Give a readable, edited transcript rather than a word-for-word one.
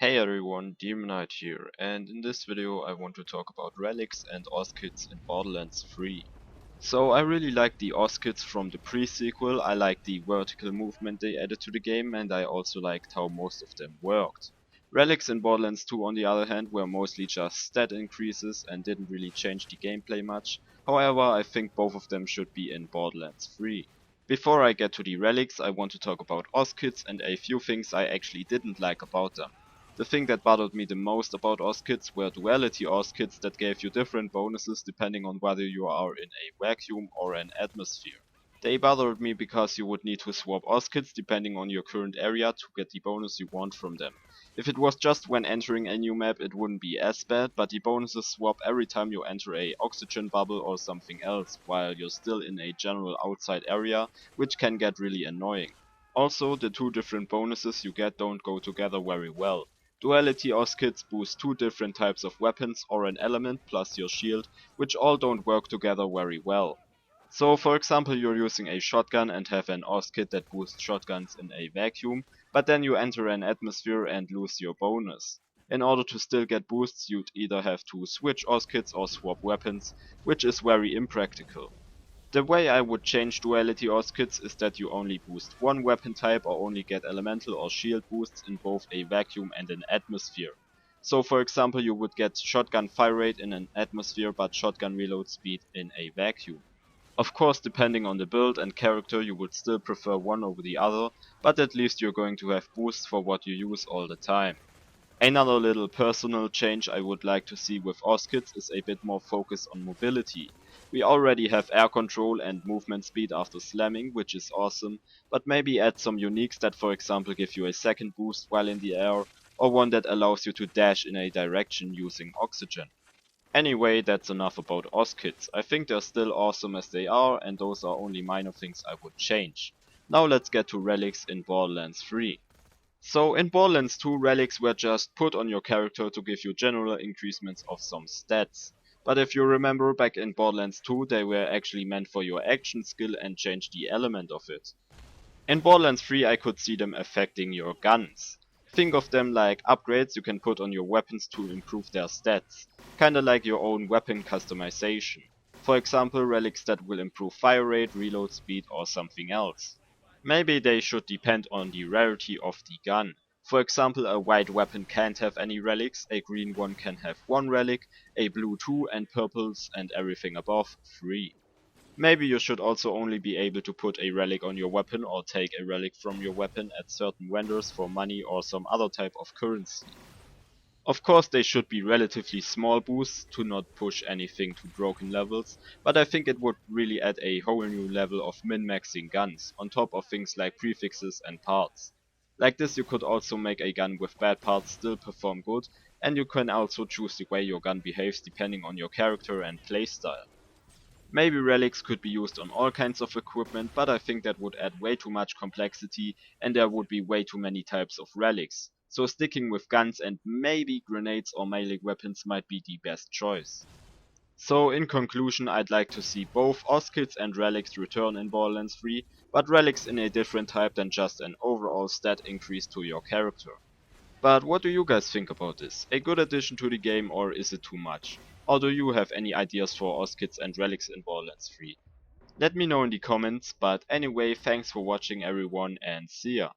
Hey everyone, Demon Knight here, and in this video I want to talk about relics and Oz-kits in Borderlands 3. So I really like the Oz-kits from the pre-sequel. I like the vertical movement they added to the game, and I also liked how most of them worked. Relics in Borderlands 2 on the other hand were mostly just stat increases and didn't really change the gameplay much. However, I think both of them should be in Borderlands 3. Before I get to the relics, I want to talk about Oz-kits and a few things I actually didn't like about them. The thing that bothered me the most about Oz-kits were duality Oz-kits that gave you different bonuses depending on whether you are in a vacuum or an atmosphere. They bothered me because you would need to swap Oz-kits depending on your current area to get the bonus you want from them. If it was just when entering a new map it wouldn't be as bad, but the bonuses swap every time you enter a oxygen bubble or something else, while you're still in a general outside area, which can get really annoying. Also, the two different bonuses you get don't go together very well. Duality Oz-kits boost two different types of weapons or an element plus your shield, which all don't work together very well. So for example you're using a shotgun and have an Oz-kit that boosts shotguns in a vacuum, but then you enter an atmosphere and lose your bonus. In order to still get boosts you'd either have to switch Oz-kits or swap weapons, which is very impractical. The way I would change duality Oz-kits is that you only boost one weapon type or only get elemental or shield boosts in both a vacuum and an atmosphere. So for example you would get shotgun fire rate in an atmosphere but shotgun reload speed in a vacuum. Of course depending on the build and character you would still prefer one over the other, but at least you're going to have boosts for what you use all the time. Another little personal change I would like to see with Oz-kits is a bit more focus on mobility. We already have air control and movement speed after slamming, which is awesome, but maybe add some uniques that for example give you a second boost while in the air, or one that allows you to dash in a direction using oxygen. Anyway, that's enough about Oz-kits. I think they're still awesome as they are, and those are only minor things I would change. Now let's get to relics in Borderlands 3. So in Borderlands 2 relics were just put on your character to give you general increasements of some stats. But if you remember back in Borderlands 2 they were actually meant for your action skill and changed the element of it. In Borderlands 3 I could see them affecting your guns. Think of them like upgrades you can put on your weapons to improve their stats, kinda like your own weapon customization. For example relics that will improve fire rate, reload speed or something else. Maybe they should depend on the rarity of the gun. For example a white weapon can't have any relics, a green one can have one relic, a blue 2 and purples and everything above 3. Maybe you should also only be able to put a relic on your weapon or take a relic from your weapon at certain vendors for money or some other type of currency. Of course they should be relatively small boosts to not push anything to broken levels, but I think it would really add a whole new level of min-maxing guns, on top of things like prefixes and parts. Like this you could also make a gun with bad parts still perform good, and you can also choose the way your gun behaves depending on your character and playstyle. Maybe relics could be used on all kinds of equipment, but I think that would add way too much complexity and there would be way too many types of relics. So sticking with guns and maybe grenades or melee weapons might be the best choice. So in conclusion I'd like to see both Oz-kits and relics return in Borderlands 3, but relics in a different type than just an overall stat increase to your character. But what do you guys think about this? A good addition to the game or is it too much? Or do you have any ideas for Oz-kits and relics in Borderlands 3? Let me know in the comments, but anyway thanks for watching everyone and see ya!